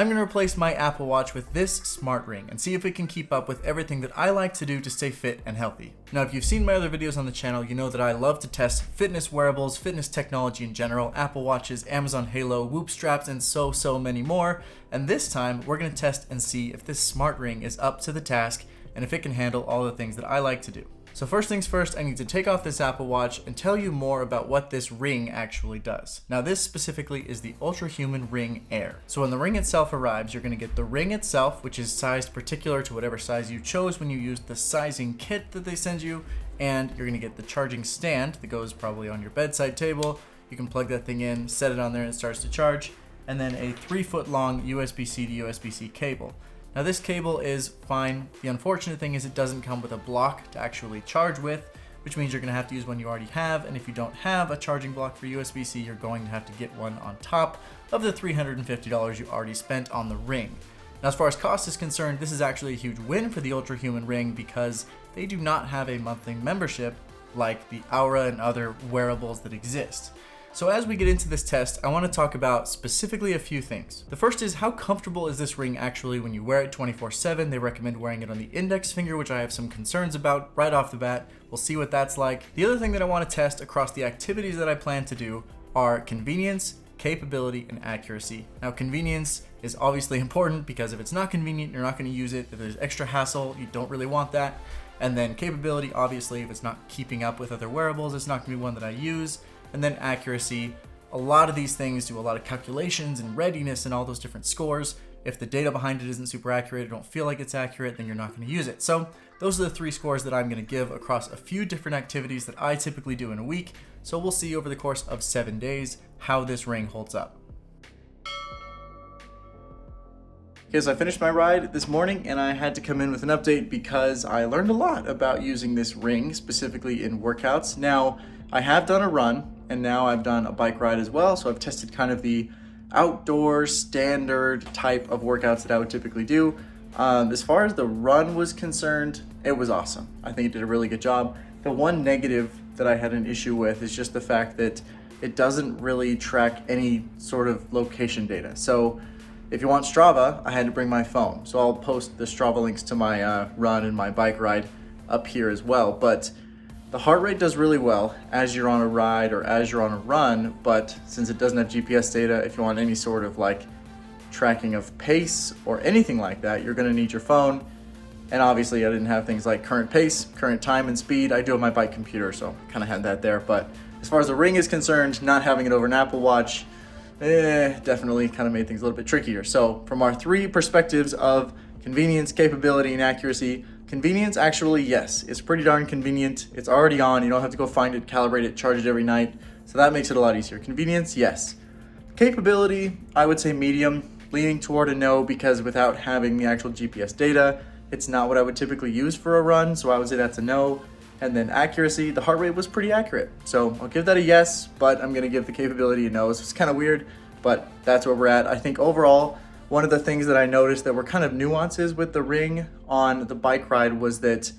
I'm going to replace my Apple Watch with this smart ring and see if it can keep up with everything that I like to do to stay fit and healthy. Now, if you've seen my other videos on the channel, you know that I love to test fitness wearables, fitness technology in general, Apple Watches, Amazon Halo, Whoop straps, and so many more. And this time, we're going to test and see if this smart ring is up to the task and if it can handle all the things that I like to do. So first things first, I need to take off this Apple Watch and tell you more about what this ring actually does. Now this specifically is the Ultrahuman Ring Air. So when the ring itself arrives, you're going to get the ring itself, which is sized particular to whatever size you chose when you used the sizing kit that they send you, and you're going to get the charging stand that goes probably on your bedside table. You can plug that thing in, set it on there and it starts to charge, and then a 3-foot long USB-C to USB-C cable. Now this cable is fine. The unfortunate thing is it doesn't come with a block to actually charge with, which means you're going to have to use one you already have, and if you don't have a charging block for USB-C, you're going to have to get one on top of the $350 you already spent on the ring. Now as far as cost is concerned, this is actually a huge win for the Ultrahuman Ring because they do not have a monthly membership like the Aura and other wearables that exist. So as we get into this test, I want to talk about specifically a few things. The first is how comfortable is this ring actually when you wear it 24/7. They recommend wearing it on the index finger, which I have some concerns about right off the bat. We'll see what that's like. The other thing that I want to test across the activities that I plan to do are convenience, capability, and accuracy. Now convenience is obviously important because if it's not convenient, you're not going to use it. If there's extra hassle, you don't really want that. And then capability, obviously, if it's not keeping up with other wearables, it's not going to be one that I use. And then accuracy, a lot of these things do a lot of calculations and readiness and all those different scores. If the data behind it isn't super accurate, or don't feel like it's accurate, then you're not going to use it. So those are the 3 scores that I'm going to give across a few different activities that I typically do in a week. So we'll see over the course of 7 days how this ring holds up. Okay, so I finished my ride this morning and I had to come in with an update because I learned a lot about using this ring, specifically in workouts. Now, I have done a run and now I've done a bike ride as well, so I've tested kind of the outdoor standard type of workouts that I would typically do. As far as the run was concerned, it was awesome. I think it did a really good job. The one negative that I had an issue with is just the fact that it doesn't really track any sort of location data. So if you want Strava, I had to bring my phone. So I'll post the Strava links to my run and my bike ride up here as well. But the heart rate does really well as you're on a ride or as you're on a run, but since it doesn't have GPS data, if you want any sort of like tracking of pace or anything like that, you're gonna need your phone. And obviously I didn't have things like current pace, current time and speed. I do have my bike computer, so kind of had that there. But as far as the ring is concerned, not having it over an Apple Watch, definitely kind of made things a little bit trickier. So from our 3 perspectives of convenience, capability, and accuracy, convenience, actually, yes, it's pretty darn convenient. It's already on. You don't have to go find it, calibrate it, charge it every night. So that makes it a lot easier. Convenience, yes. Capability, I would say medium, leaning toward a no because without having the actual GPS data, it's not what I would typically use for a run. So I would say that's a no. And then accuracy, the heart rate was pretty accurate. So I'll give that a yes, but I'm gonna give the capability a no. So it's kind of weird, but that's where we're at. I think overall, one of the things that I noticed that were kind of nuances with the ring on the bike ride was that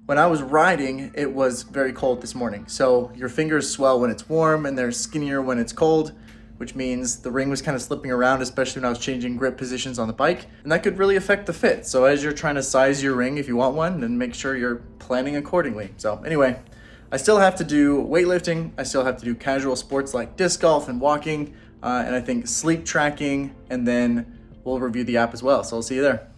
when I was riding, it was very cold this morning. So your fingers swell when it's warm and they're skinnier when it's cold, which means the ring was kind of slipping around, especially when I was changing grip positions on the bike. And that could really affect the fit. So as you're trying to size your ring, if you want one, then make sure you're planning accordingly. So anyway, I still have to do weightlifting. I still have to do casual sports like disc golf and walking, and I think sleep tracking, and then we'll review the app as well, so I'll see you there.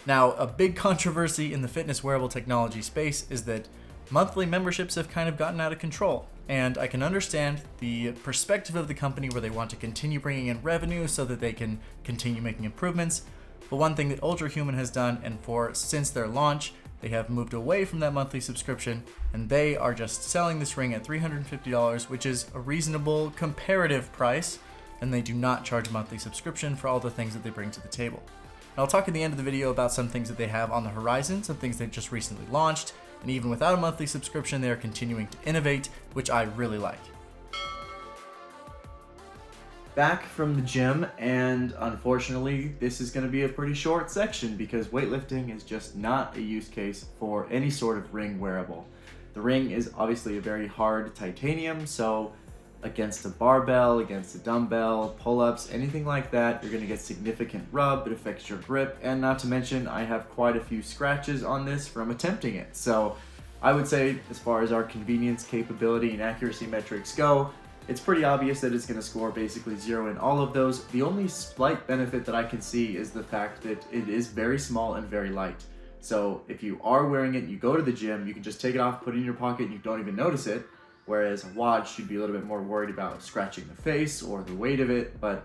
Now, a big controversy in the fitness wearable technology space is that monthly memberships have kind of gotten out of control. And I can understand the perspective of the company where they want to continue bringing in revenue so that they can continue making improvements. But one thing that Ultrahuman has done, and since their launch, they have moved away from that monthly subscription, and they are just selling this ring at $350, which is a reasonable comparative price. And they do not charge a monthly subscription for all the things that they bring to the table. And I'll talk at the end of the video about some things that they have on the horizon, some things they've just recently launched, and even without a monthly subscription, they are continuing to innovate, which I really like. Back from the gym, and unfortunately, this is going to be a pretty short section because weightlifting is just not a use case for any sort of ring wearable. The ring is obviously a very hard titanium, so against a barbell, against a dumbbell, pull-ups, anything like that, you're gonna get significant rub. It affects your grip, and not to mention, I have quite a few scratches on this from attempting it. So I would say, as far as our convenience, capability, and accuracy metrics go, it's pretty obvious that it's gonna score basically 0 in all of those. The only slight benefit that I can see is the fact that it is very small and very light. So if you are wearing it and you go to the gym, you can just take it off, put it in your pocket, and you don't even notice it. Whereas a watch, you'd be a little bit more worried about scratching the face or the weight of it. But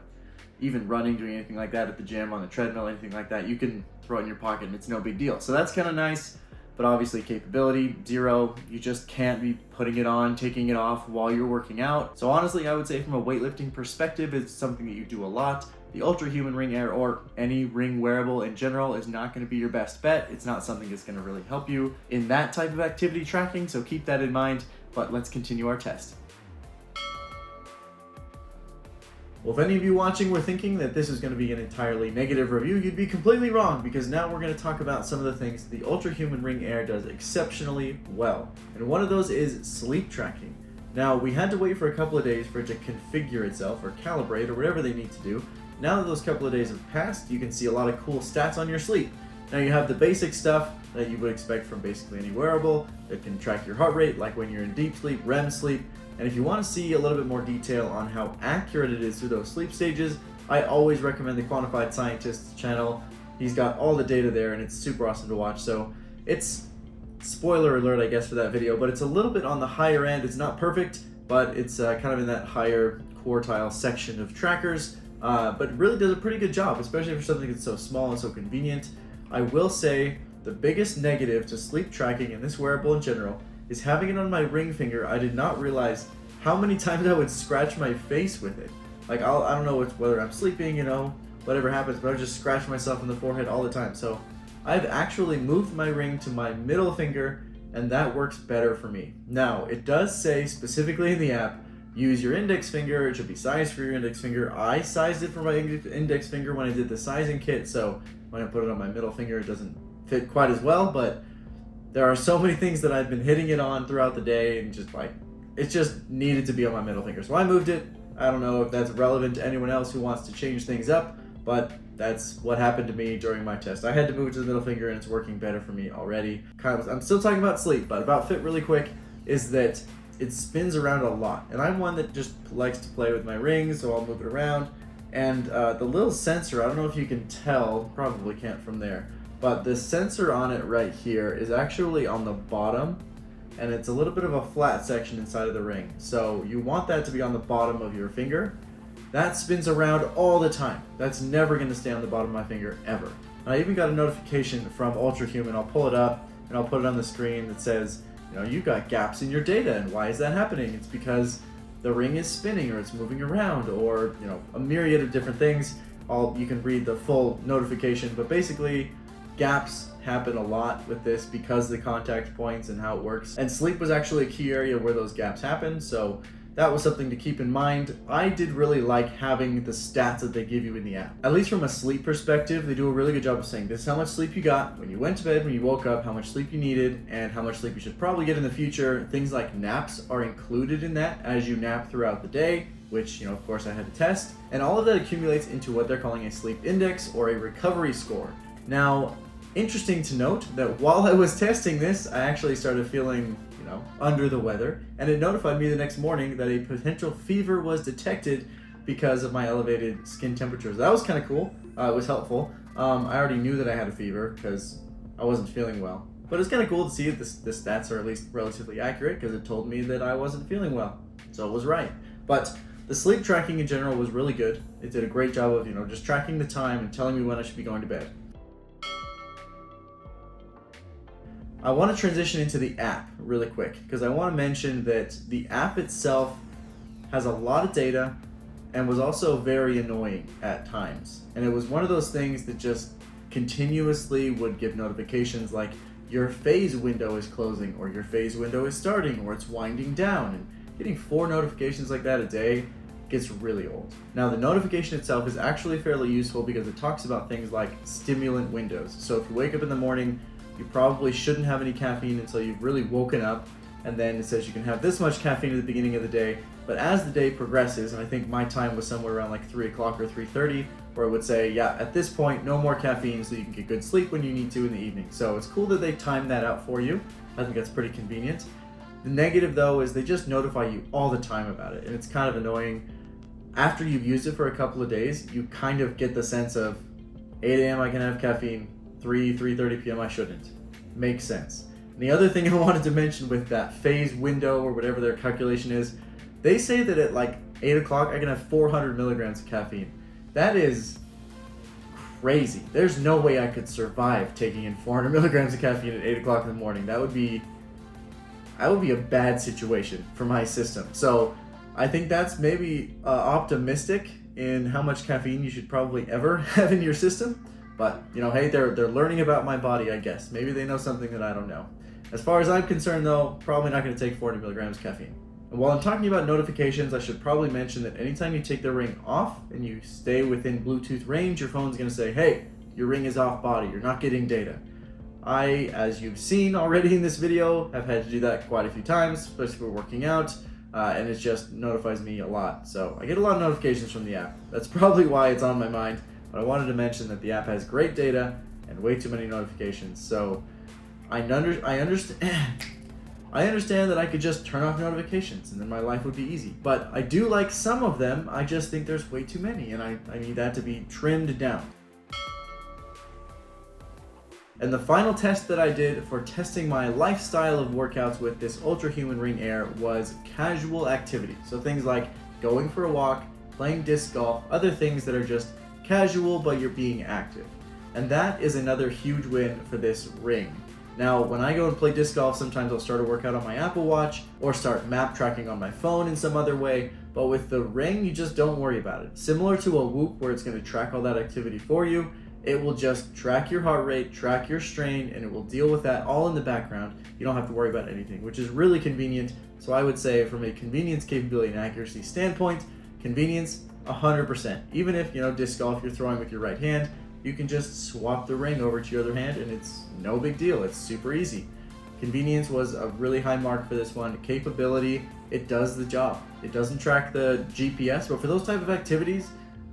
even running, doing anything like that at the gym, on the treadmill, anything like that, you can throw it in your pocket and it's no big deal. So that's kind of nice. But obviously capability, 0. You just can't be putting it on, taking it off while you're working out. So honestly, I would say from a weightlifting perspective, it's something that you do a lot. The Ultrahuman Ring Air, or any ring wearable in general, is not going to be your best bet. It's not something that's going to really help you in that type of activity tracking, so keep that in mind. But let's continue our test. Well, if any of you watching were thinking that this is going to be an entirely negative review, you'd be completely wrong, because now we're going to talk about some of the things the Ultrahuman Ring Air does exceptionally well. And one of those is sleep tracking. Now, we had to wait for a couple of days for it to configure itself, or calibrate, or whatever they need to do. Now that those couple of days have passed, you can see a lot of cool stats on your sleep. Now you have the basic stuff that you would expect from basically any wearable that can track your heart rate, like when you're in deep sleep, REM sleep. And if you want to see a little bit more detail on how accurate it is through those sleep stages, I always recommend the Quantified Scientist channel. He's got all the data there and it's super awesome to watch. So it's, spoiler alert I guess for that video, but it's a little bit on the higher end. It's not perfect, but it's kind of in that higher quartile section of trackers. But really does a pretty good job, especially for something that's so small and so convenient. I will say the biggest negative to sleep tracking in this wearable in general is having it on my ring finger. I did not realize how many times I would scratch my face with it. Like I don't know whether I'm sleeping, whatever happens, but I just scratch myself in the forehead all the time. So I've actually moved my ring to my middle finger, and that works better for me. Now, it does say specifically in the app, use your index finger. It should be sized for your index finger. I sized it for my index finger when I did the sizing kit, so when I put it on my middle finger, it doesn't fit quite as well, but there are so many things that I've been hitting it on throughout the day, and it just needed to be on my middle finger. So I moved it. I don't know if that's relevant to anyone else who wants to change things up, but that's what happened to me during my test. I had to move it to the middle finger, and it's working better for me already. I'm still talking about sleep, but about fit really quick is that it spins around a lot, and I'm one that just likes to play with my rings, so I'll move it around. And the little sensor, I don't know if you can tell, probably can't from there, but the sensor on it right here is actually on the bottom, and it's a little bit of a flat section inside of the ring. So you want that to be on the bottom of your finger. That spins around all the time. That's never going to stay on the bottom of my finger ever. And I even got a notification from Ultrahuman. I'll pull it up and I'll put it on the screen that says, you've got gaps in your data, and why is that happening? It's because the ring is spinning, or it's moving around, or a myriad of different things. You can read the full notification, but basically gaps happen a lot with this because of the contact points and how it works. And sleep was actually a key area where those gaps happen, so that was something to keep in mind. I did really like having the stats that they give you in the app. At least from a sleep perspective, they do a really good job of saying this is how much sleep you got when you went to bed, when you woke up, how much sleep you needed, and how much sleep you should probably get in the future. Things like naps are included in that as you nap throughout the day, which, of course I had to test. And all of that accumulates into what they're calling a sleep index or a recovery score. Now, interesting to note that while I was testing this, I actually started feeling under the weather, and it notified me the next morning that a potential fever was detected because of my elevated skin temperatures. That was kind of cool. It was helpful. I already knew that I had a fever because I wasn't feeling well, but it's kind of cool to see that the stats are at least relatively accurate, because it told me that I wasn't feeling well, so it was right. But the sleep tracking in general was really good. It did a great job of just tracking the time and telling me when I should be going to bed. I want to transition into the app really quick, because I want to mention that the app itself has a lot of data and was also very annoying at times. And it was one of those things that just continuously would give notifications like your phase window is closing, or your phase window is starting, or it's winding down. And getting 4 notifications like that a day gets really old. Now, the notification itself is actually fairly useful because it talks about things like stimulant windows. So if you wake up in the morning, you probably shouldn't have any caffeine until you've really woken up, and then it says you can have this much caffeine at the beginning of the day, But as the day progresses, and I think my time was somewhere around like 3 o'clock or 3:30, where it would say, yeah, at this point, no more caffeine so you can get good sleep when you need to in the evening. So it's cool that they time that out for you. I think that's pretty convenient. The negative though is they just notify you all the time about it, and it's kind of annoying. After you've used it for a couple of days, you kind of get the sense of 8 a.m. I can have caffeine, 3:30 p.m. I shouldn't. Makes sense. And the other thing I wanted to mention with that phase window or whatever their calculation is, they say that at like 8 o'clock I can have 400 milligrams of caffeine. That is crazy. There's no way I could survive taking in 400 milligrams of caffeine at 8 o'clock in the morning. That would be a bad situation for my system. So I think that's maybe optimistic in how much caffeine you should probably ever have in your system. But, you know, hey, they're learning about my body, I guess. Maybe they know something that I don't know. As far as I'm concerned, though, probably not going to take 400 milligrams of caffeine. And while I'm talking about notifications, I should probably mention that anytime you take the ring off and you stay within Bluetooth range, your phone's going to say, hey, your ring is off body, you're not getting data. I, as you've seen already in this video, have had to do that quite a few times, especially for working out. And it just notifies me a lot. So I get a lot of notifications from the app. That's probably why it's on my mind. But I wanted to mention that the app has great data and way too many notifications. So I understand that I could just turn off notifications and then my life would be easy. But I do like some of them. I just think there's way too many, and I need that to be trimmed down. And the final test that I did for testing my lifestyle of workouts with this Ultrahuman Ring Air was casual activity. So things like going for a walk, playing disc golf, other things that are just casual but you're being active. And that is another huge win for this ring. Now, when I go and play disc golf, sometimes I'll start a workout on my Apple Watch or start map tracking on my phone in some other way. But with the ring, you just don't worry about it. Similar to a Whoop, where it's going to track all that activity for you, it will just track your heart rate, track your strain, and it will deal with that all in the background. You don't have to worry about anything, which is really convenient. So I would say from a convenience, capability, and accuracy standpoint, convenience, 100%. Even if, disc golf, you're throwing with your right hand, you can just swap the ring over to your other hand and it's no big deal. It's super easy. Convenience was a really high mark for this one. Capability, it does the job. It doesn't track the GPS, but for those type of activities,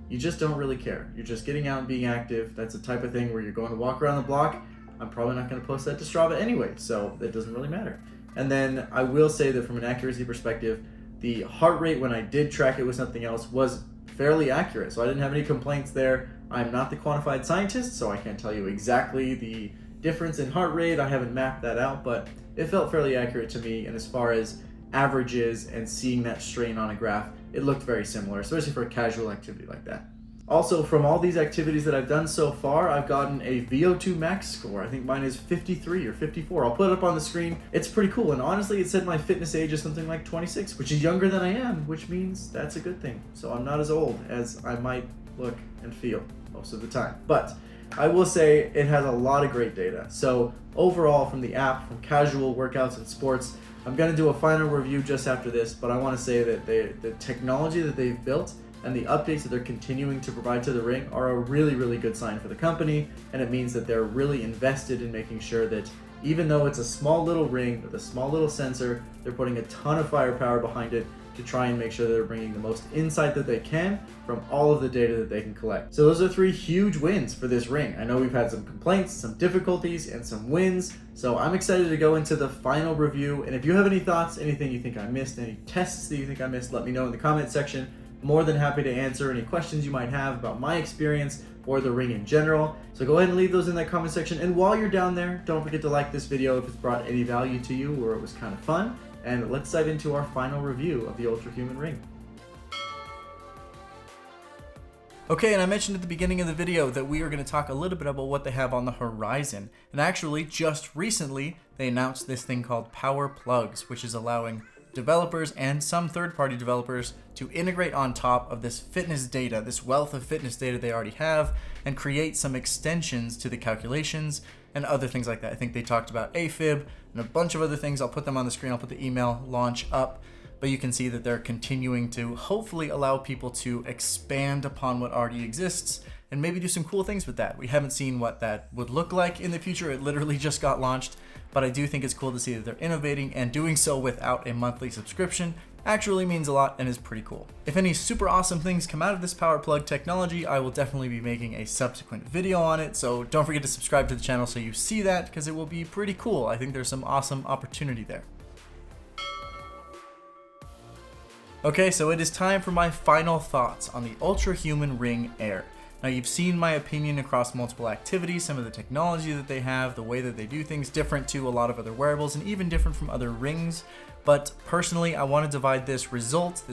you just don't really care. You're just getting out and being active. That's the type of thing where you're going to walk around the block. I'm probably not going to post that to Strava anyway, so it doesn't really matter. And then I will say that from an accuracy perspective, the heart rate when I did track it with something else was fairly accurate, so I didn't have any complaints there. I'm not the quantified scientist, so I can't tell you exactly the difference in heart rate. I haven't mapped that out, but it felt fairly accurate to me, and as far as averages and seeing that strain on a graph, it looked very similar, especially for a casual activity like that. Also, from all these activities that I've done so far, I've gotten a VO2 max score. I think mine is 53 or 54. I'll put it up on the screen. It's pretty cool, and honestly, it said my fitness age is something like 26, which is younger than I am, which means that's a good thing. So I'm not as old as I might look and feel most of the time. But I will say it has a lot of great data. So overall, from the app, from casual workouts and sports, I'm going to do a final review just after this, but I want to say that the technology that they've built and the updates that they're continuing to provide to the ring are a really, really good sign for the company, and it means that they're really invested in making sure that even though it's a small little ring with a small little sensor, they're putting a ton of firepower behind it to try and make sure that they're bringing the most insight that they can from all of the data that they can collect. So those are 3 huge wins for this ring. I know we've had some complaints, some difficulties, and some wins, so I'm excited to go into the final review. And if you have any thoughts, anything you think I missed, any tests that you think I missed, let me know in the comment section. More than happy to answer any questions you might have about my experience or the ring in general. So go ahead and leave those in that comment section. And while you're down there, don't forget to like this video if it's brought any value to you or it was kind of fun. And let's dive into our final review of the Ultrahuman Ring. Okay, and I mentioned at the beginning of the video that we are going to talk a little bit about what they have on the horizon. And actually, just recently, they announced this thing called Power Plugs, which is allowing developers and some third-party developers to integrate on top of this fitness data, this wealth of fitness data they already have, and create some extensions to the calculations and other things like that. I think they talked about AFib and a bunch of other things. I'll put them on the screen. I'll put the email launch up, but you can see that they're continuing to hopefully allow people to expand upon what already exists and maybe do some cool things with that. We haven't seen what that would look like in the future. It literally just got launched, but I do think it's cool to see that they're innovating and doing so without a monthly subscription. actually means a lot and is pretty cool. If any super awesome things come out of this power plug technology, I will definitely be making a subsequent video on it, so don't forget to subscribe to the channel so you see that, because it will be pretty cool. I think there's some awesome opportunity there. Okay, so it is time for my final thoughts on the Ultrahuman Ring Air. Now, you've seen my opinion across multiple activities, some of the technology that they have, the way that they do things different to a lot of other wearables and even different from other rings. But personally, I want to divide this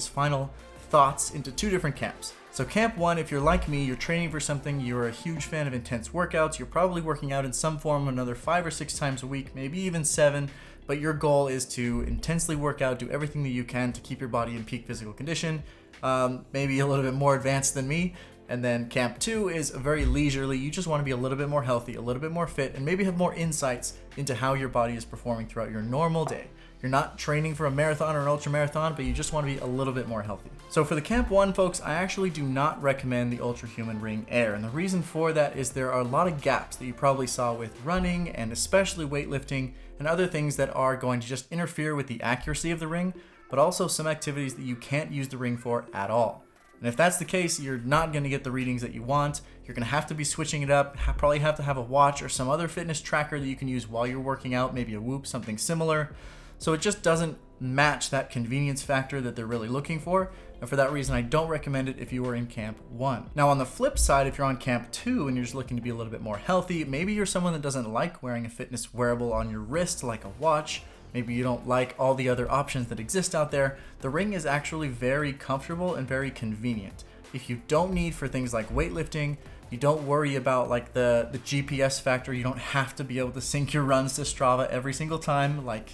final thoughts into two different camps. So camp one, if you're like me, you're training for something, you're a huge fan of intense workouts, you're probably working out in some form another 5 or 6 times a week, maybe even 7, but your goal is to intensely work out, do everything that you can to keep your body in peak physical condition, maybe a little bit more advanced than me. And then camp 2 is very leisurely. You just want to be a little bit more healthy, a little bit more fit, and maybe have more insights into how your body is performing throughout your normal day. You're not training for a marathon or an ultra marathon, but you just want to be a little bit more healthy. So for the camp 1, folks, I actually do not recommend the Ultrahuman Ring Air. And the reason for that is there are a lot of gaps that you probably saw with running and especially weightlifting and other things that are going to just interfere with the accuracy of the ring, but also some activities that you can't use the ring for at all. And if that's the case, you're not going to get the readings that you want. You're going to have to be switching it up, probably have to have a watch or some other fitness tracker that you can use while you're working out, maybe a Whoop, something similar. So it just doesn't match that convenience factor that they're really looking for. And for that reason, I don't recommend it if you are in camp 1. Now on the flip side, if you're on camp 2 and you're just looking to be a little bit more healthy, maybe you're someone that doesn't like wearing a fitness wearable on your wrist like a watch. Maybe you don't like all the other options that exist out there. The ring is actually very comfortable and very convenient. If you don't need for things like weightlifting, you don't worry about like the GPS factor. You don't have to be able to sync your runs to Strava every single time like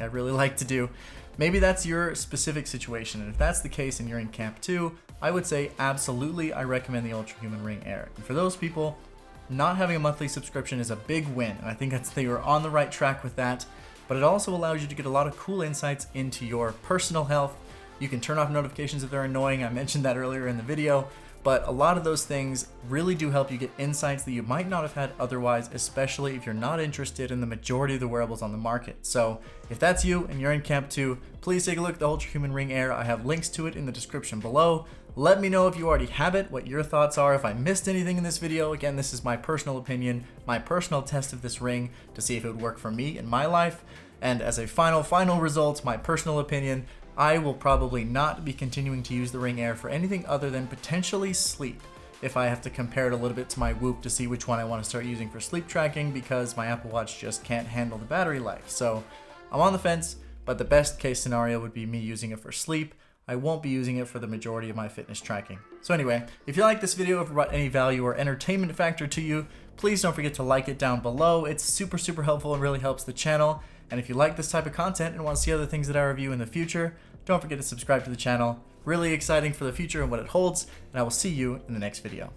I really like to do. Maybe that's your specific situation. And if that's the case and you're in camp 2, I would say absolutely I recommend the Ultrahuman Ring Air. And for those people, not having a monthly subscription is a big win. And I think they are on the right track with that. But it also allows you to get a lot of cool insights into your personal health. You can turn off notifications if they're annoying. I mentioned that earlier in the video, but a lot of those things really do help you get insights that you might not have had otherwise, especially if you're not interested in the majority of the wearables on the market. So if that's you and you're in camp 2, please take a look at the Ultrahuman Ring Air. I have links to it in the description below. Let me know if you already have it, what your thoughts are, if I missed anything in this video. Again, this is my personal opinion, my personal test of this ring to see if it would work for me in my life. And as a final result, my personal opinion, I will probably not be continuing to use the Ring Air for anything other than potentially sleep. If I have to compare it a little bit to my Whoop to see which one I want to start using for sleep tracking, because my Apple Watch just can't handle the battery life. So I'm on the fence, but the best case scenario would be me using it for sleep. I won't be using it for the majority of my fitness tracking. So anyway, if you like this video, if it brought any value or entertainment factor to you, please don't forget to like it down below. It's super helpful and really helps the channel. And if you like this type of content and want to see other things that I review in the future, don't forget to subscribe to the channel. Really exciting for the future and what it holds, and I will see you in the next video.